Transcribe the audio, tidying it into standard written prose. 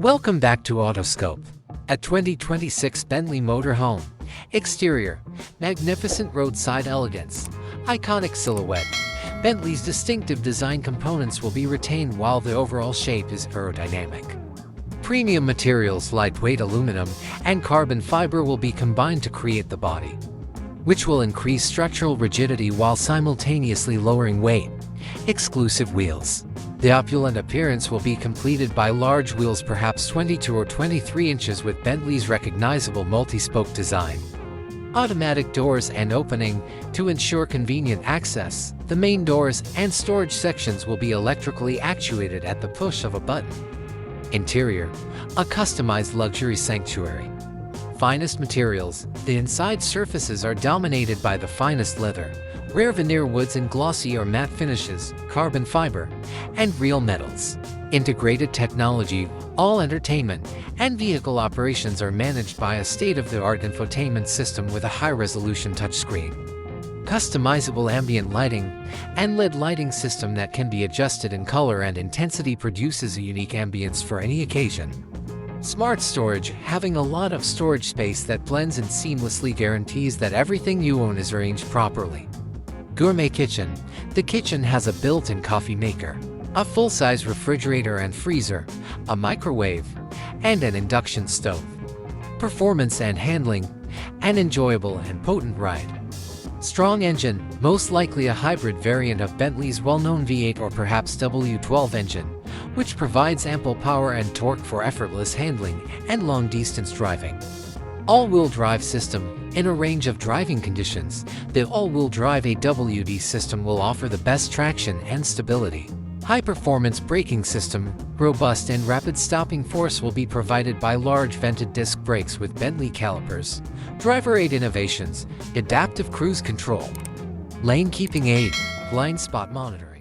Welcome back to Autoscope. A 2026 Bentley Motorhome. Exterior, magnificent roadside elegance. Iconic silhouette. Bentley's distinctive design components will be retained while the overall shape is aerodynamic. Premium materials, lightweight aluminum and carbon fiber will be combined to create the body, which will increase structural rigidity while simultaneously lowering weight. Exclusive wheels. The opulent appearance will be completed by large wheels, perhaps 22 or 23 inches, with Bentley's recognizable multi-spoke design. Automatic doors and opening to ensure convenient access. The main doors and storage sections will be electrically actuated at the push of a button. Interior, a customized luxury sanctuary. Finest materials. The inside surfaces are dominated by the finest leather, rare veneer woods and glossy or matte finishes, carbon fiber, and real metals. Integrated technology. All entertainment and vehicle operations are managed by a state-of-the-art infotainment system with a high-resolution touchscreen. Customizable ambient lighting and LED lighting system that can be adjusted in color and intensity produces a unique ambience for any occasion. Smart storage. Having a lot of storage space that blends in seamlessly guarantees that everything you own is arranged properly. Gourmet Kitchen. The kitchen has a built-in coffee maker, a full-size refrigerator and freezer, a microwave, and an induction stove. Performance and handling. An enjoyable and potent ride. Strong engine, most likely a hybrid variant of Bentley's well-known V8 or perhaps W12 engine, which provides ample power and torque for effortless handling and long-distance driving. All-wheel drive system. In a range of driving conditions, the all-wheel drive AWD system will offer the best traction and stability. High-performance braking system. Robust and rapid stopping force will be provided by large vented disc brakes with Bentley calipers. Driver aid innovations. Adaptive cruise control. Lane keeping aid. Blind spot monitoring.